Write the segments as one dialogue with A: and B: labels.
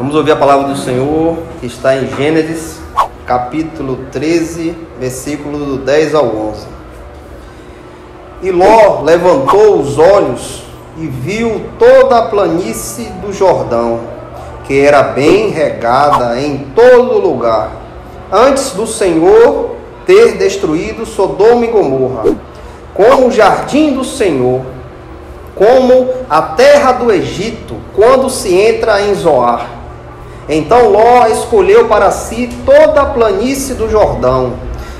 A: Vamos ouvir a palavra do Senhor, que está em Gênesis, capítulo 13, versículo do 10 ao 11. E Ló levantou os olhos e viu toda a planície do Jordão, que era bem regada em todo lugar, antes do Senhor ter destruído Sodoma e Gomorra, como o jardim do Senhor, como a terra do Egito, quando se entra em Zoar. Então Ló escolheu para si toda a planície do Jordão,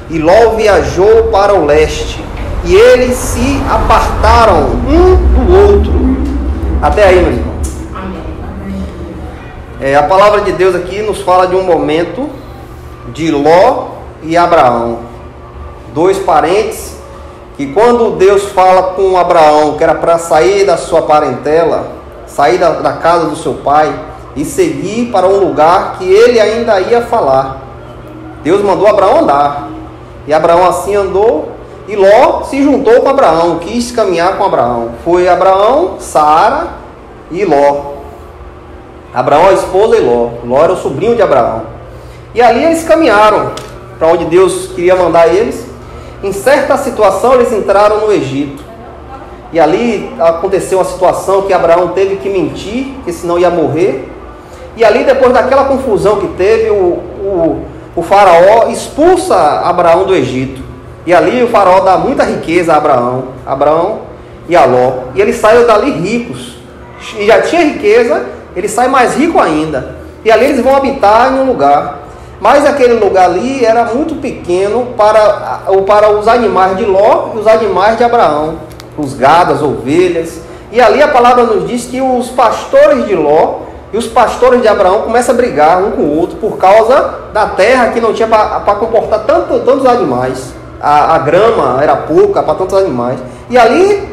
A: e Ló viajou para o leste, e eles se apartaram um do outro. Até aí, meu irmão. A palavra de Deus aqui nos fala de um momento de Ló e Abraão, dois parentes que, quando Deus fala com Abraão que era para sair da sua parentela, sair da casa do seu pai e seguir para um lugar que ele ainda ia falar, Deus mandou Abraão andar, e Abraão assim andou, e Ló se juntou com Abraão, quis caminhar com Abraão. Foi Abraão, Sara e Ló. Abraão a esposa e Ló. Ló era o sobrinho de Abraão. E ali eles caminharam para onde Deus queria mandar eles. Em certa situação eles entraram no Egito. E ali aconteceu uma situação que Abraão teve que mentir, que senão ia morrer. E ali, depois daquela confusão que teve, o faraó expulsa Abraão do Egito. E ali o faraó dá muita riqueza a Abraão e a Ló. E eles saíram dali ricos. E já tinha riqueza, ele sai mais rico ainda. E ali eles vão habitar em um lugar. Mas aquele lugar ali era muito pequeno para os animais de Ló e os animais de Abraão. Os gados, as ovelhas. E ali a palavra nos diz que os pastores de Ló e os pastores de Abraão começam a brigar um com o outro por causa da terra que não tinha para comportar tantos animais. A grama era pouca para tantos animais. E ali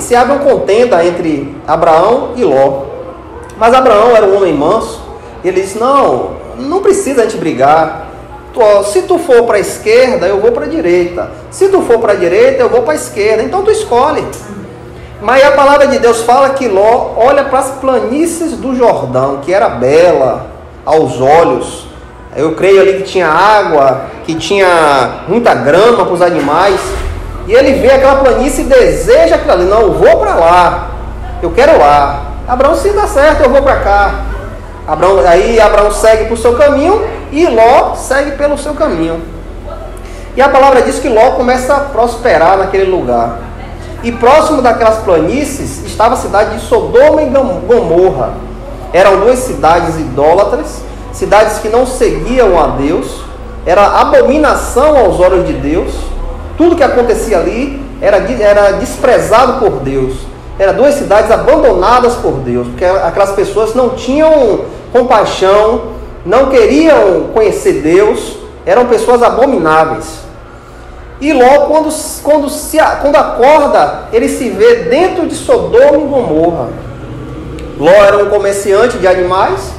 A: se abre uma contenda entre Abraão e Ló. Mas Abraão era um homem manso. Ele disse: não precisa a gente brigar. Se tu for para a esquerda, eu vou para a direita. Se tu for para a direita, eu vou para a esquerda. Então tu escolhe. Mas a palavra de Deus fala que Ló olha para as planícies do Jordão, que era bela aos olhos. Eu creio ali que tinha água, que tinha muita grama para os animais. E ele vê aquela planície e deseja aquilo ali. Não, eu vou para lá. Eu quero lá. Abraão, se dá certo, eu vou para cá. Aí Abraão segue para o seu caminho e Ló segue pelo seu caminho. E a palavra diz que Ló começa a prosperar naquele lugar. E próximo daquelas planícies estava a cidade de Sodoma e Gomorra. Eram duas cidades idólatras, cidades que não seguiam a Deus, era abominação aos olhos de Deus. Tudo que acontecia ali era desprezado por Deus. Eram duas cidades abandonadas por Deus, porque aquelas pessoas não tinham compaixão, não queriam conhecer Deus, eram pessoas abomináveis. E Ló, quando acorda, ele se vê dentro de Sodoma e Gomorra. Ló era um comerciante de animais,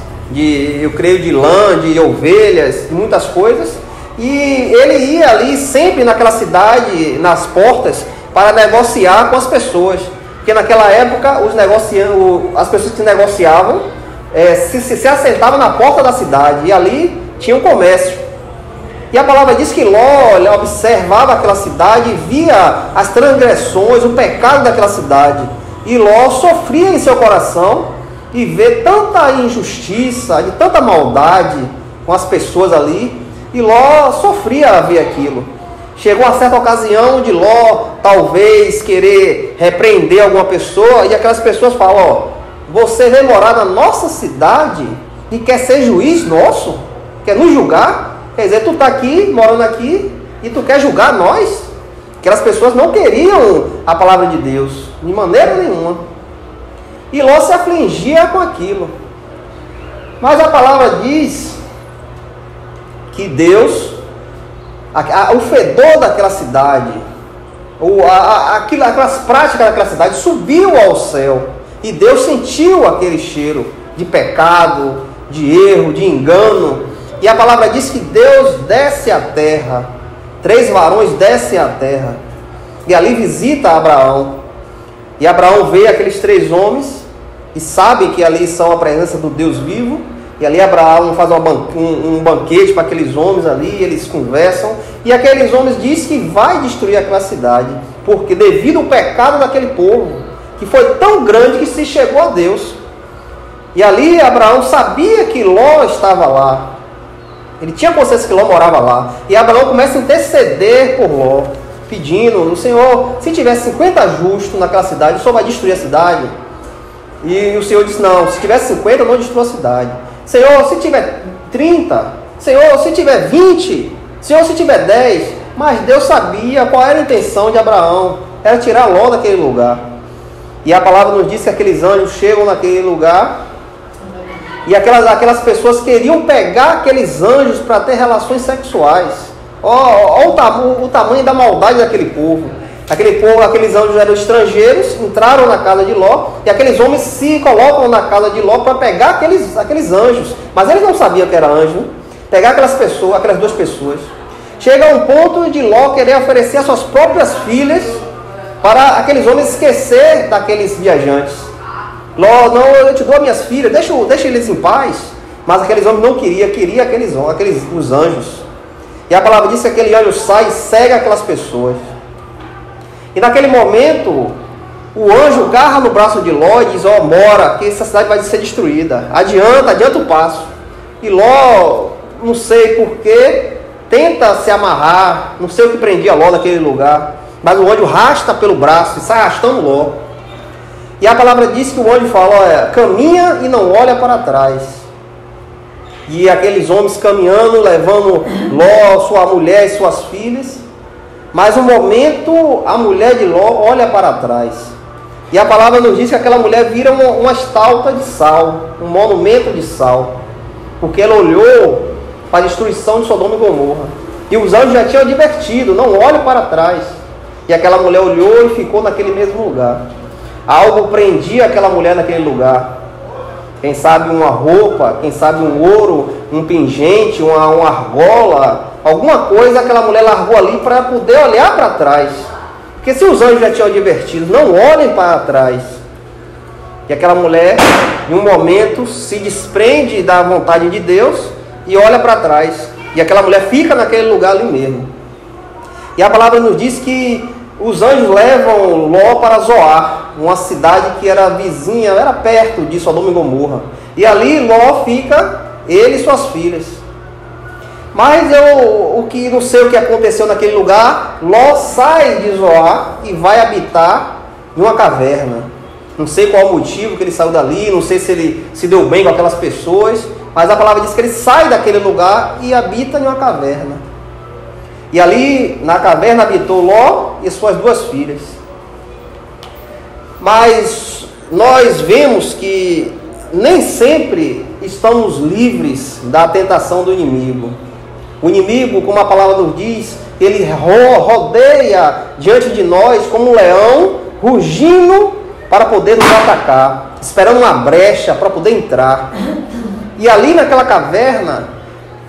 A: eu creio de lã, de ovelhas, de muitas coisas. E ele ia ali sempre naquela cidade, nas portas, para negociar com as pessoas. Porque naquela época as pessoas que negociavam se assentavam na porta da cidade. E ali tinha um comércio. E a palavra diz que Ló observava aquela cidade e via as transgressões, o pecado daquela cidade. E Ló sofria em seu coração e vê tanta injustiça, de tanta maldade com as pessoas ali. E Ló sofria a ver aquilo. Chegou uma certa ocasião de Ló talvez querer repreender alguma pessoa, e aquelas pessoas falam: você vem morar na nossa cidade e quer ser juiz nosso? Quer nos julgar? Quer dizer, tu está aqui, morando aqui, e tu quer julgar nós? Aquelas pessoas não queriam a palavra de Deus, de maneira nenhuma. E Ló se afligia com aquilo. Mas a palavra diz que Deus, o fedor daquela cidade, aquelas práticas daquela cidade subiu ao céu. E Deus sentiu aquele cheiro de pecado, de erro, de engano. E a palavra diz que Deus desce à terra. 3 varões descem à terra. E ali visita Abraão. E Abraão vê aqueles 3 homens e sabem que ali são a presença do Deus vivo. E ali Abraão faz um banquete para aqueles homens ali, eles conversam. E aqueles homens dizem que vai destruir aquela cidade, porque devido ao pecado daquele povo, que foi tão grande que se chegou a Deus. E ali Abraão sabia que Ló estava lá. Ele tinha consciência que Ló morava lá. E Abraão começa a interceder por Ló, pedindo no Senhor, se tiver 50 justos naquela cidade, o Senhor vai destruir a cidade? E o Senhor disse, não, se tiver 50, eu não destruo a cidade. Senhor, se tiver 30, Senhor, se tiver 20, Senhor, se tiver 10. Mas Deus sabia qual era a intenção de Abraão, era tirar Ló daquele lugar. E a palavra nos diz que aqueles anjos chegam naquele lugar, e aquelas pessoas queriam pegar aqueles anjos para ter relações sexuais. Olha o tamanho da maldade daquele povo. Aqueles anjos eram estrangeiros, entraram na casa de Ló, e aqueles homens se colocam na casa de Ló para pegar aqueles anjos. Mas eles não sabiam que era anjo, né? Pegar aquelas duas pessoas. Chega a um ponto de Ló querer oferecer as suas próprias filhas para aqueles homens esquecer daqueles viajantes. Ló, não, eu te dou minhas filhas, deixa eles em paz. Mas aqueles homens não queriam os anjos. E a palavra diz que aquele anjo sai e cega aquelas pessoas. E naquele momento, o anjo agarra no braço de Ló e diz, mora, que essa cidade vai ser destruída. Adianta o passo. E Ló, não sei porquê, tenta se amarrar, não sei o que prendia Ló naquele lugar. Mas o anjo arrasta pelo braço e sai arrastando Ló. E a palavra diz que o anjo fala, caminha e não olha para trás. E aqueles homens caminhando, levando Ló, sua mulher e suas filhas. Mas um momento, a mulher de Ló olha para trás. E a palavra nos diz que aquela mulher vira uma estátua de sal, um monumento de sal. Porque ela olhou para a destruição de Sodoma e Gomorra. E os anjos já tinham advertido, não olhe para trás. E aquela mulher olhou e ficou naquele mesmo lugar. Algo prendia aquela mulher naquele lugar. Quem sabe uma roupa, quem sabe um ouro, um pingente, uma argola, alguma coisa aquela mulher largou ali para poder olhar para trás. Porque se os anjos já tinham advertido, não olhem para trás. E aquela mulher, em um momento, se desprende da vontade de Deus e olha para trás. E aquela mulher fica naquele lugar ali mesmo. E a palavra nos diz que os anjos levam Ló para Zoar, uma cidade que era vizinha, era perto de Sodoma e Gomorra. E ali Ló fica, ele e suas filhas. Mas eu não sei o que aconteceu naquele lugar. Ló sai de Zoar e vai habitar em uma caverna. Não sei qual o motivo que ele saiu dali, não sei se ele se deu bem com aquelas pessoas, mas a palavra diz que ele sai daquele lugar e habita em uma caverna. E ali na caverna habitou Ló e suas duas filhas. Mas nós vemos que nem sempre estamos livres da tentação do inimigo. O inimigo, como a palavra nos diz, ele rodeia diante de nós como um leão, rugindo para poder nos atacar, esperando uma brecha para poder entrar. E ali naquela caverna,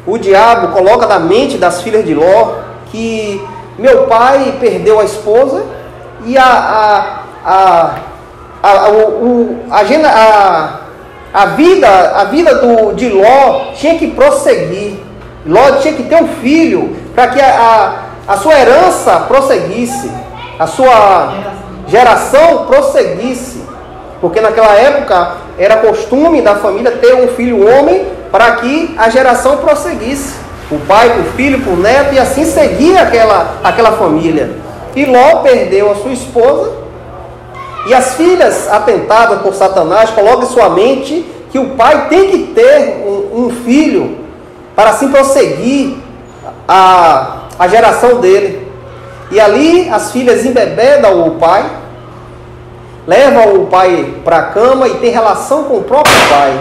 A: o diabo coloca na mente das filhas de Ló que meu pai perdeu a esposa e a vida de Ló tinha que prosseguir. Ló tinha que ter um filho para que a sua herança prosseguisse, a sua geração prosseguisse. Porque naquela época era costume da família ter um filho homem para que a geração prosseguisse. O pai para o filho, para o neto, e assim seguia aquela família. E Ló perdeu a sua esposa, e as filhas, atentadas por Satanás, colocam em sua mente que o pai tem que ter um filho para assim prosseguir a geração dele. E ali as filhas embebedam o pai, levam o pai para a cama e tem relação com o próprio pai.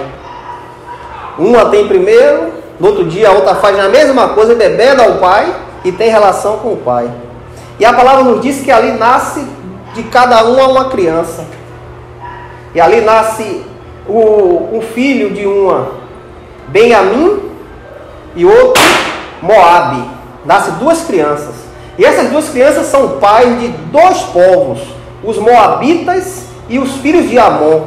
A: Uma tem primeiro, no outro dia a outra faz a mesma coisa, embebeda o pai e tem relação com o pai. E a palavra nos diz que ali nasce de cada uma criança. E ali nasce o filho de uma, Benjamim, e outro, Moabe. Nasce duas crianças. E essas duas crianças são pais de dois povos, os Moabitas e os filhos de Amon.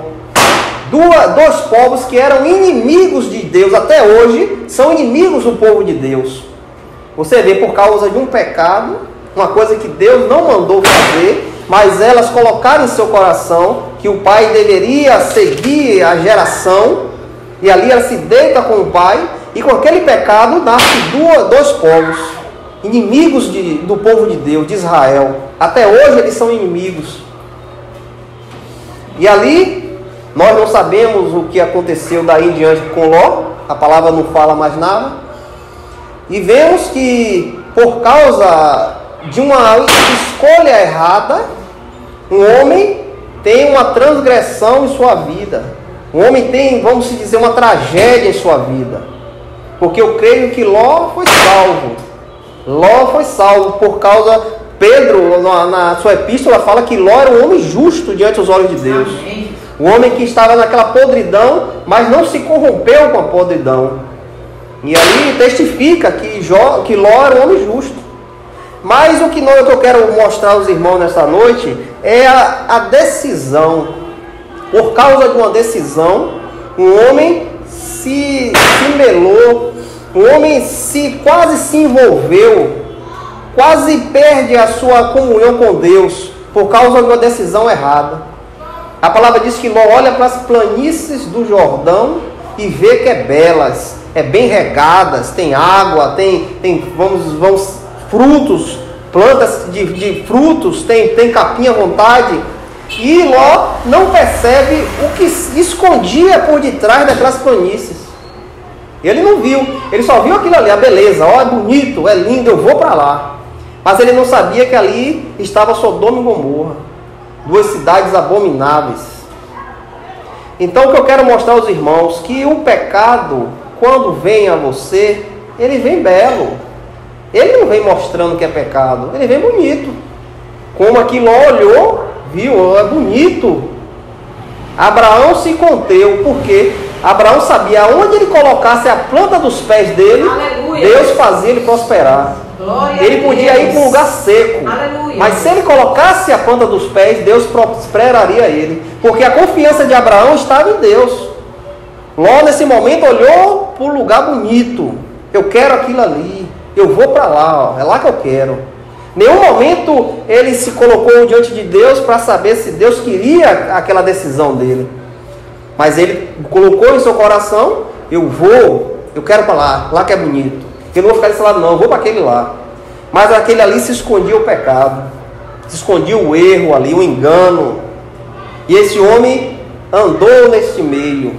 A: dois povos que eram inimigos de Deus, até hoje são inimigos do povo de Deus. Você vê, por causa de um pecado, uma coisa que Deus não mandou fazer, mas elas colocaram em seu coração que o pai deveria seguir a geração, e ali ela se deita com o pai, e com aquele pecado nasce dois povos, inimigos do povo de Deus, de Israel. Até hoje eles são inimigos. E ali, nós não sabemos o que aconteceu daí em diante com Ló, a palavra não fala mais nada, e vemos que por causa de uma escolha errada, um homem tem uma transgressão em sua vida. Um homem tem, vamos dizer, uma tragédia em sua vida. Porque eu creio que Ló foi salvo. Ló foi salvo por causa... Pedro, na sua epístola, fala que Ló era um homem justo diante dos olhos de Deus. Um homem que estava naquela podridão, mas não se corrompeu com a podridão. E aí testifica que Ló era um homem justo. Mas o que eu quero mostrar aos irmãos nessa noite é a decisão. Por causa de uma decisão, um homem se melou, um homem quase se envolveu, quase perde a sua comunhão com Deus, por causa de uma decisão errada. A palavra diz que Ló olha para as planícies do Jordão e vê que é belas, é bem regadas, tem água, tem frutos, plantas de frutos, tem capim à vontade. E Ló não percebe o que escondia por detrás daquelas planícies. Ele não viu, ele só viu aquilo ali, a beleza, ó, é bonito, é lindo, eu vou para lá. Mas ele não sabia que ali estava Sodoma e Gomorra, duas cidades abomináveis. Então o que eu quero mostrar aos irmãos, que o pecado, quando vem a você, ele vem belo. Ele não vem mostrando que é pecado, ele vem bonito. Como aqui Ló olhou, viu, é bonito. Abraão se conteu, porque Abraão sabia aonde ele colocasse a planta dos pés dele, aleluia, Deus fazia ele prosperar. Glória, ele podia ir para um lugar seco, aleluia, mas se ele colocasse a planta dos pés, Deus prosperaria ele, porque a confiança de Abraão estava em Deus. Ló nesse momento olhou para um lugar bonito. Eu quero aquilo ali, eu vou para lá, ó, é lá que eu quero. Nenhum momento ele se colocou diante de Deus para saber se Deus queria aquela decisão dele. Mas ele colocou em seu coração, eu quero para lá que é bonito. Eu não vou ficar desse lado não, eu vou para aquele lá. Mas aquele ali se escondia o pecado, se escondia o erro ali, o engano. E esse homem andou neste meio.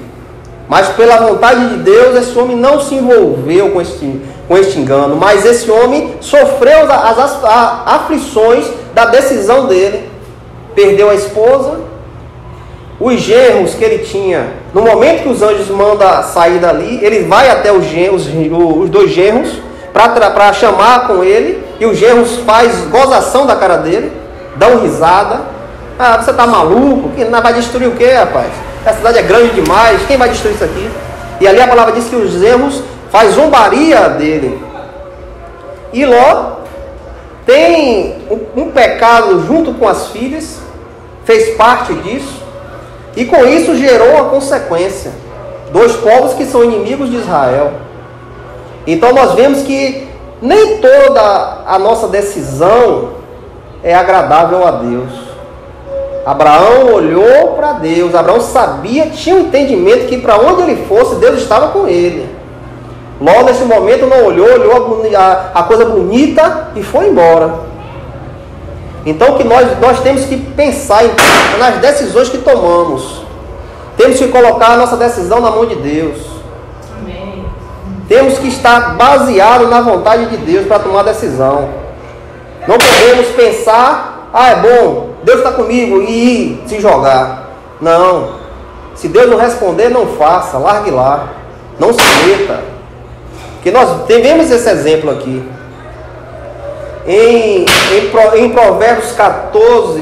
A: Mas pela vontade de Deus, esse homem não se envolveu com este engano. Mas esse homem sofreu as aflições da decisão dele. Perdeu a esposa, os genros que ele tinha. No momento que os anjos mandam sair dali, ele vai até os dois genros para chamar com ele. E os genros faz gozação da cara dele, dão risada. Ah, você tá maluco? Vai destruir o quê, rapaz? A cidade é grande demais, quem vai destruir isso aqui? E ali a palavra diz que os genros faz zombaria dele. E Ló tem um pecado junto com as filhas, fez parte disso, e com isso gerou uma consequência. Dois povos que são inimigos de Israel. Então nós vemos que nem toda a nossa decisão é agradável a Deus. Abraão olhou para Deus, Abraão sabia, tinha um entendimento que para onde ele fosse, Deus estava com ele. Ló nesse momento não olhou a coisa bonita e foi embora. Então que nós temos que pensar nas decisões que tomamos. Temos que colocar a nossa decisão na mão de Deus. Amém. Temos que estar baseado na vontade de Deus para tomar decisão. Não podemos pensar, é bom, Deus está comigo, e ir se jogar. Não. Se Deus não responder, não faça, largue lá. Não se meta. Porque nós tivemos esse exemplo aqui. Em Provérbios 14,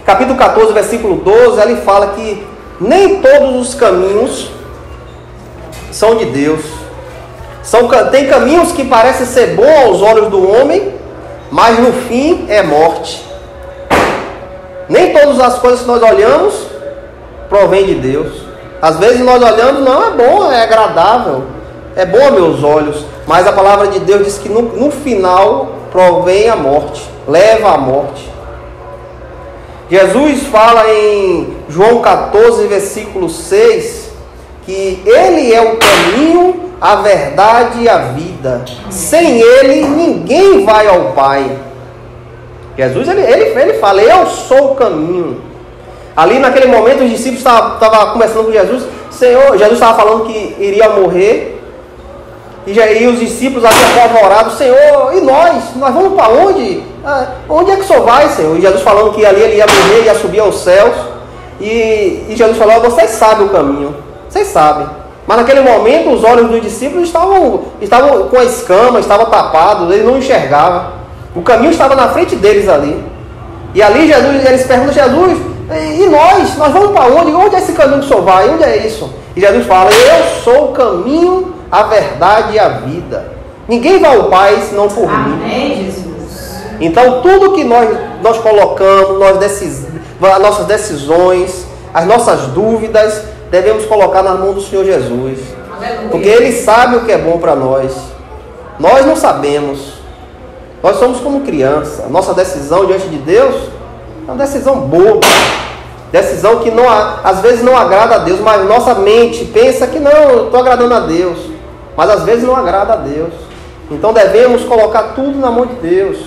A: capítulo 14, versículo 12, ele fala que nem todos os caminhos são de Deus. Tem caminhos que parecem ser bons aos olhos do homem, mas no fim é morte. Nem todas as coisas que nós olhamos provém de Deus. Às vezes nós olhamos, não, é bom, é agradável, é bom a meus olhos, mas a palavra de Deus diz que no final provém a morte, leva à morte. Jesus fala em João 14, versículo 6, que Ele é o caminho, a verdade e a vida. Sem Ele, ninguém vai ao Pai. Jesus, ele fala, eu sou o caminho. Ali naquele momento os discípulos estavam conversando com Jesus. Senhor, Jesus estava falando que iria morrer. E os discípulos ali apavorados, Senhor, e nós vamos para onde? Onde é que o Senhor vai, Senhor? E Jesus falando que ali ele ia morrer, ia subir aos céus. E Jesus falou, vocês sabem o caminho, vocês sabem. Mas naquele momento os olhos dos discípulos estavam com a escama, estavam tapados, eles não enxergavam. O caminho estava na frente deles ali. E ali eles perguntam, Jesus, e nós vamos para onde? Onde é esse caminho que o Senhor vai? Onde é isso? E Jesus fala, eu sou o caminho, a verdade e a vida. Ninguém vai ao Pai senão por mim.
B: Amém, Jesus.
A: Então tudo que nós colocamos, as nossas decisões, as nossas dúvidas, devemos colocar nas mãos do Senhor Jesus.
B: Aleluia.
A: Porque Ele sabe o que é bom para nós. Nós não sabemos. Nós somos como criança. Nossa decisão diante de Deus é uma decisão boa. Decisão que às vezes não agrada a Deus, mas nossa mente pensa que não, eu estou agradando a Deus. Mas às vezes não agrada a Deus. Então devemos colocar tudo na mão de Deus.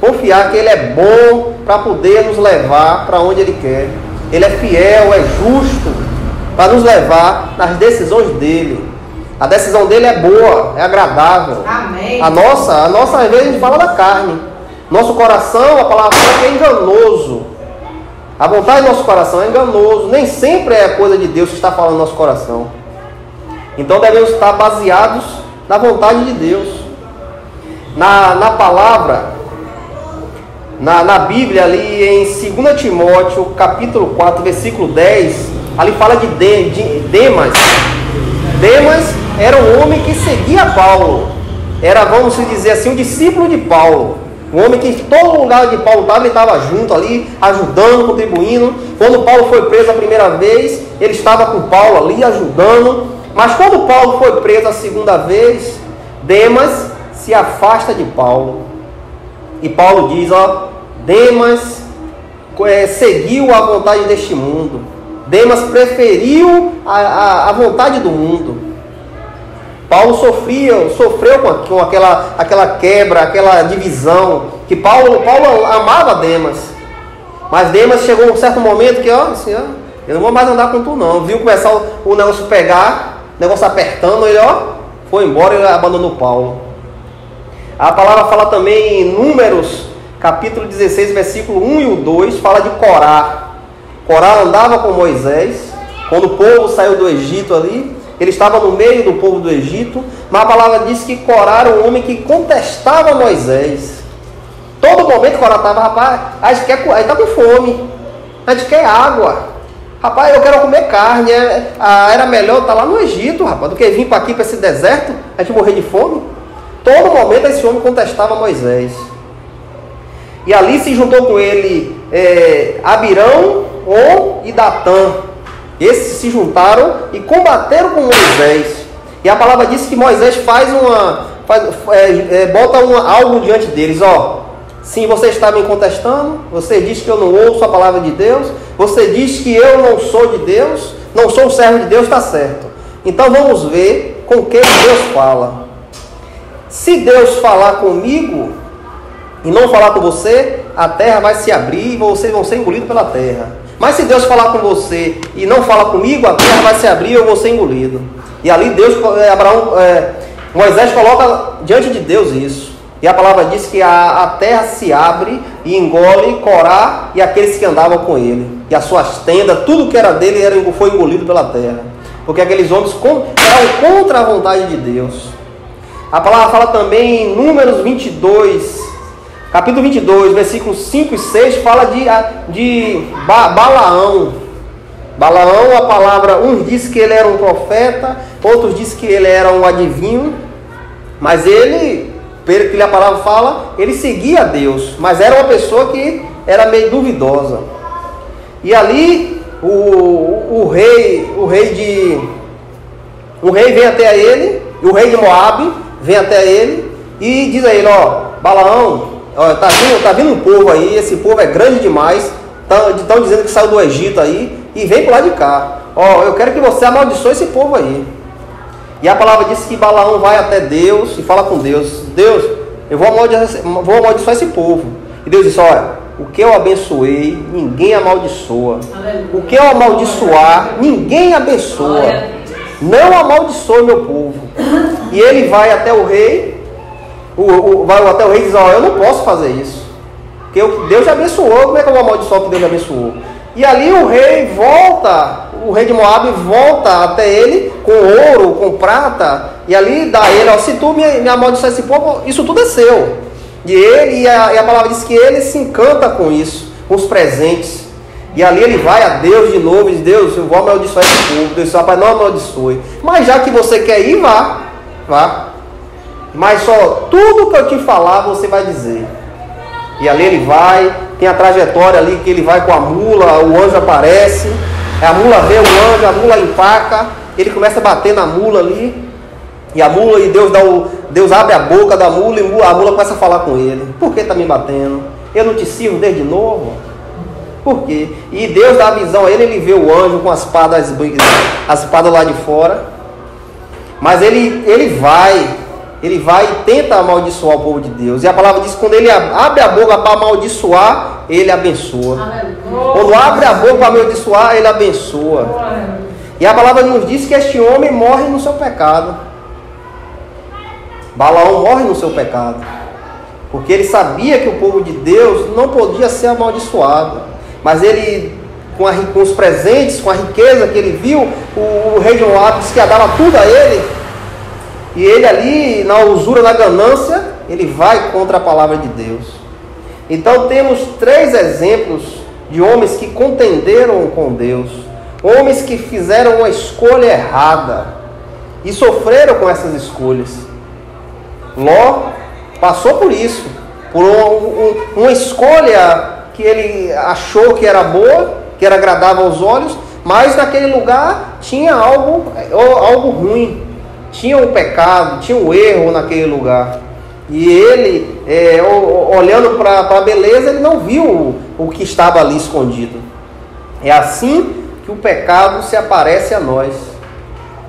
A: Confiar que Ele é bom para poder nos levar para onde Ele quer. Ele é fiel, é justo para nos levar nas decisões dEle. A decisão dEle é boa, é agradável.
B: Amém.
A: A nossa, às vezes a gente fala da carne. Nosso coração, a palavra é enganoso. A vontade do nosso coração é enganoso. Nem sempre é a coisa de Deus que está falando no nosso coração. Então devemos estar baseados na vontade de Deus. Na palavra, na Bíblia, ali em 2 Timóteo, capítulo 4, versículo 10, ali fala de Demas. Demas era um homem que seguia Paulo. Era, vamos dizer assim, um discípulo de Paulo. Um homem que em todo lugar de Paulo estava, ele estava junto ali, ajudando, contribuindo. Quando Paulo foi preso a primeira vez, ele estava com Paulo ali, ajudando. Mas quando Paulo foi preso a segunda vez, Demas se afasta de Paulo. E Paulo diz, Demas seguiu a vontade deste mundo. Demas preferiu a vontade do mundo. Paulo sofreu com aquela quebra, aquela divisão, que Paulo amava Demas. Mas Demas chegou um certo momento que, eu não vou mais andar com tu não. Viu começar o negócio pegar, o negócio apertando, ele foi embora e abandonou Paulo. A palavra fala também em Números, capítulo 16, versículo 1 e o 2, fala de Corá. Corá andava com Moisés, quando o povo saiu do Egito ali. Ele estava no meio do povo do Egito, mas a palavra diz que Corá era um homem que contestava Moisés. Todo momento Corá estava, rapaz, a gente está com fome, a gente quer água. Rapaz, eu quero comer carne, era melhor estar lá no Egito, rapaz, do que vir para aqui, para esse deserto, a gente morrer de fome. Todo momento esse homem contestava Moisés. E ali se juntou com ele Abirão, On e Datã. Esses se juntaram e combateram com Moisés. E a palavra diz que Moisés bota algo diante deles. Sim, você está me contestando. Você diz que eu não ouço a palavra de Deus. Você diz que eu não sou de Deus. Não sou o servo de Deus, está certo. Então vamos ver com quem Deus fala. Se Deus falar comigo e não falar com você, a terra vai se abrir e vocês vão ser engolidos pela terra. Mas se Deus falar com você e não falar comigo, a terra vai se abrir e eu vou ser engolido. E ali Moisés coloca diante de Deus isso. E a palavra diz que a terra se abre e engole Corá e aqueles que andavam com ele. E as suas tendas, tudo que era dele foi engolido pela terra. Porque aqueles homens eram contra a vontade de Deus. A palavra fala também em Números 22, capítulo 22, versículos 5 e 6, fala de Balaão. Balaão, a palavra, uns diz que ele era um profeta, outros diz que ele era um adivinho, mas ele, pelo que a palavra fala, ele seguia a Deus, mas era uma pessoa que era meio duvidosa. E ali o rei vem até ele, o rei de Moabe vem até ele e diz a ele: ó, Balaão, ó, tá vindo um povo aí, esse povo é grande demais, estão dizendo que saiu do Egito aí e vem pro lado de cá. Ó, eu quero que você amaldiçoe esse povo aí. E a palavra diz que Balaão vai até Deus e fala com Deus: Deus, eu vou amaldiçoar esse povo. E Deus diz: olha, o que eu abençoei, ninguém amaldiçoa. O que eu amaldiçoar, ninguém abençoa. Não amaldiçoe meu povo. E ele vai até o rei, vai até o rei e diz: ó, eu não posso fazer isso, porque Deus já abençoou, como é que eu vou amaldiçoar o que Deus já abençoou? E ali o rei de Moabe volta até ele com ouro, com prata, e ali dá ele: ó, se tu me amaldiçoar esse povo, isso tudo é seu. E a palavra diz que ele se encanta com isso, com os presentes. E ali ele vai a Deus de novo e diz: Deus, eu vou amaldiçoar esse povo. Deus diz: rapaz, não amaldiçoe. Mas já que você quer ir, vá. Mas só tudo que eu te falar você vai dizer. E ali ele vai, tem a trajetória ali que ele vai com a mula, o anjo aparece, a mula vê o anjo, a mula empaca, ele começa a bater na mula ali, e a mula, e Deus abre a boca da mula e a mula começa a falar com ele: por que está me batendo? Eu não te sirvo desde novo? Por quê? E Deus dá a visão a ele, ele vê o anjo com as espadas lá de fora, mas ele vai e tenta amaldiçoar o povo de Deus. E a palavra diz que quando ele abre a boca para amaldiçoar, ele abençoa. Quando abre a boca para amaldiçoar, ele abençoa. E a palavra nos diz que este homem morre no seu pecado. Balaão morre no seu pecado, porque ele sabia que o povo de Deus não podia ser amaldiçoado. Mas ele, com os presentes, com a riqueza que ele viu, o rei de Moabe disse que ia dar tudo a ele. E ele ali, na usura, na ganância, ele vai contra a palavra de Deus. Então temos 3 exemplos de homens que contenderam com Deus. Homens que fizeram uma escolha errada e sofreram com essas escolhas. Ló passou por isso, por uma escolha que ele achou que era boa, que era agradável aos olhos, mas naquele lugar tinha algo ruim. Tinha um pecado, tinha um erro naquele lugar. E ele, olhando para a beleza, ele não viu o que estava ali escondido. É assim que o pecado se aparece a nós.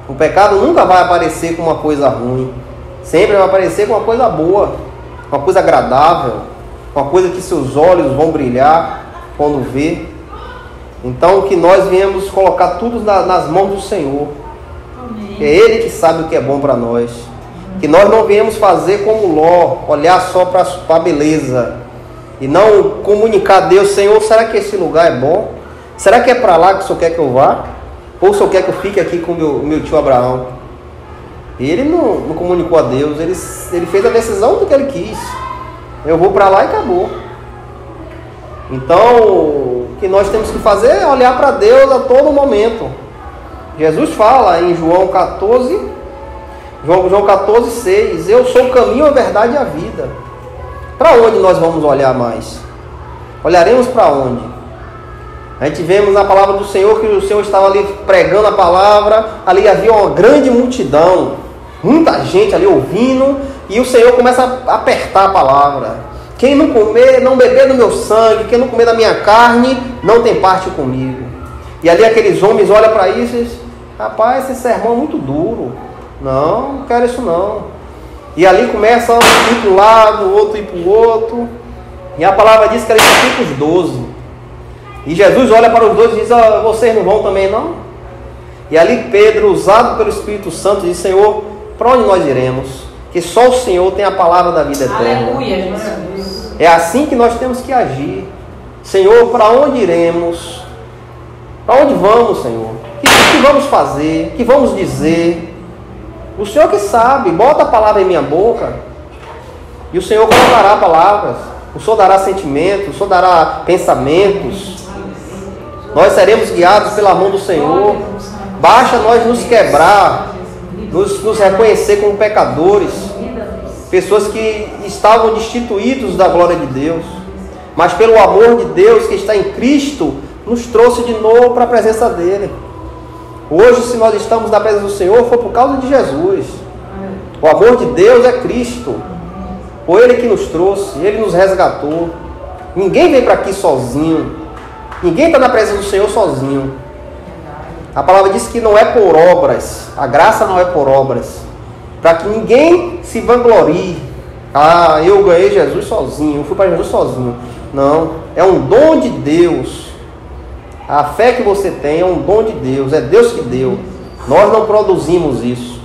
A: O pecado nunca vai aparecer com uma coisa ruim. Sempre vai aparecer com uma coisa boa, uma coisa agradável, uma coisa que seus olhos vão brilhar quando vê. Então que nós viemos colocar tudo nas mãos do Senhor. É Ele que sabe o que é bom para nós. Que nós não viemos fazer como Ló, olhar só para a beleza e não comunicar a Deus: Senhor, será que esse lugar é bom? Será que é para lá que o Senhor quer que eu vá? Ou o Senhor quer que eu fique aqui com o meu tio Abraão? Ele não comunicou a Deus, ele fez a decisão do que ele quis. Eu vou para lá e acabou. Então, o que nós temos que fazer é olhar para Deus a todo momento. Jesus fala em João 14, 6, eu sou o caminho, a verdade e a vida. Para onde nós vamos olhar mais? Olharemos para onde? A gente vemos na palavra do Senhor que o Senhor estava ali pregando a palavra, ali havia uma grande multidão, muita gente ali ouvindo, e o Senhor começa a apertar a palavra: quem não comer, não beber do meu sangue, quem não comer da minha carne, não tem parte comigo. E ali aqueles homens olham para isso e dizem: rapaz, esse sermão é muito duro, não quero isso não. E ali começa um ir para um lado, o outro ir para o outro, e a palavra diz que eles ficam os 12. E Jesus olha para os 12 e diz: vocês não vão também não? E ali Pedro, usado pelo Espírito Santo, diz: Senhor, para onde nós iremos? Que só o Senhor tem a palavra da vida eterna.
B: Aleluia.
A: É assim que nós temos que agir. Senhor, para onde iremos? Para onde vamos, Senhor? O que vamos fazer? O que vamos dizer? O Senhor que sabe. Bota a palavra em minha boca e o Senhor colocará palavras. O Senhor dará sentimentos, o Senhor dará pensamentos. Nós seremos guiados pela mão do Senhor. Basta nós nos quebrar, nos reconhecer como pecadores, pessoas que estavam destituídos da glória de Deus. mas pelo amor de Deus que está em Cristo, nos trouxe de novo para a presença dele. Hoje, se nós estamos na presença do Senhor, foi por causa de Jesus. O amor de Deus é Cristo. Foi Ele que nos trouxe, Ele nos resgatou. Ninguém vem para aqui sozinho. Ninguém está na presença do Senhor sozinho. A palavra diz que não é por obras. A graça não é por obras. Para que ninguém se vanglorie. Ah, eu ganhei Jesus sozinho, eu fui para Jesus sozinho. Não, é um dom de Deus. A fé que você tem é um dom de Deus. É Deus que deu. Nós não produzimos isso.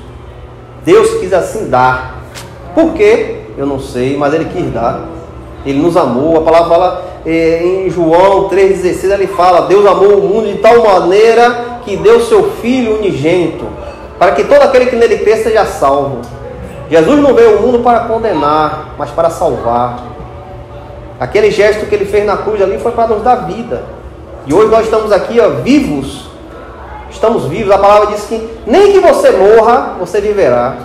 A: Deus quis assim dar. Por quê? Eu não sei, mas Ele quis dar. Ele nos amou. A palavra fala em João 3,16, Ele fala: Deus amou o mundo de tal maneira que deu seu Filho unigênito, para que todo aquele que nele crê seja salvo. Jesus não veio ao mundo para condenar, mas para salvar. Aquele gesto que Ele fez na cruz ali foi para nos dar vida. E hoje nós estamos aqui, vivos. Estamos vivos. A palavra diz que nem que você morra, você viverá.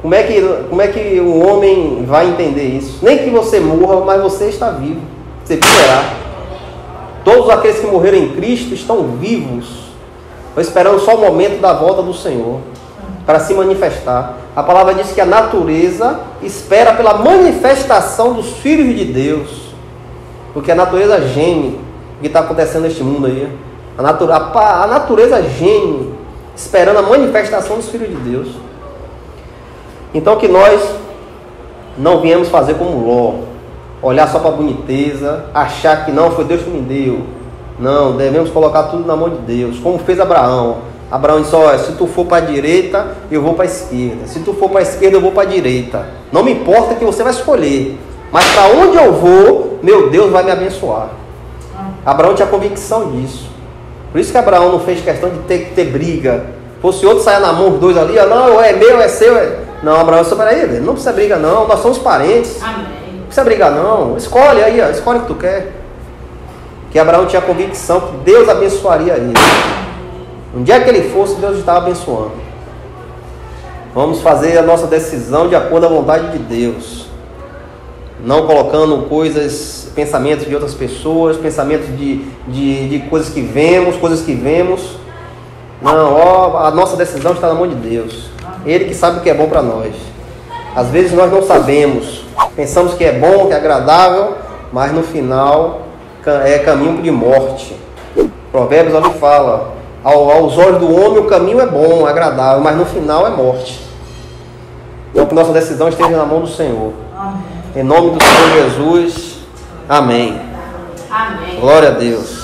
A: Como é que um homem vai entender isso? Nem que você morra, mas você está vivo. Você viverá. Todos aqueles que morreram em Cristo estão vivos. Estão esperando só o momento da volta do Senhor para se manifestar. A palavra diz que a natureza espera pela manifestação dos filhos de Deus. Porque a natureza geme o que está acontecendo neste mundo aí. A natureza geme esperando a manifestação dos filhos de Deus. Então que nós não viemos fazer como Ló, olhar só para a boniteza, achar que não, foi Deus que me deu. Não, devemos colocar tudo na mão de Deus, como fez Abraão. Abraão disse: olha, se tu for para a direita, eu vou para a esquerda. Se tu for para a esquerda, eu vou para a direita. Não me importa que você vai escolher, mas para onde eu vou, meu Deus vai me abençoar. Abraão tinha convicção disso. Por isso que Abraão não fez questão de ter briga. Fosse outro sair na mão, os dois ali, não, é meu, é seu. Não, Abraão disse: peraí, não precisa brigar não, nós somos parentes. Amém. Não precisa brigar não, escolhe aí, escolhe o que tu quer. Que Abraão tinha convicção que Deus abençoaria ele. Onde é que ele fosse, Deus estava abençoando. Vamos fazer a nossa decisão de acordo com a vontade de Deus. Não colocando pensamentos de outras pessoas, pensamentos de coisas que vemos. Não, a nossa decisão está na mão de Deus. Ele que sabe o que é bom para nós. Às vezes nós não sabemos. Pensamos que é bom, que é agradável, mas no final é caminho de morte. Provérbios ali fala: aos olhos do homem o caminho é bom, agradável, mas no final é morte. Então que nossa decisão esteja na mão do Senhor. Amém. Em nome do Senhor Jesus. Amém. Amém. Glória a Deus.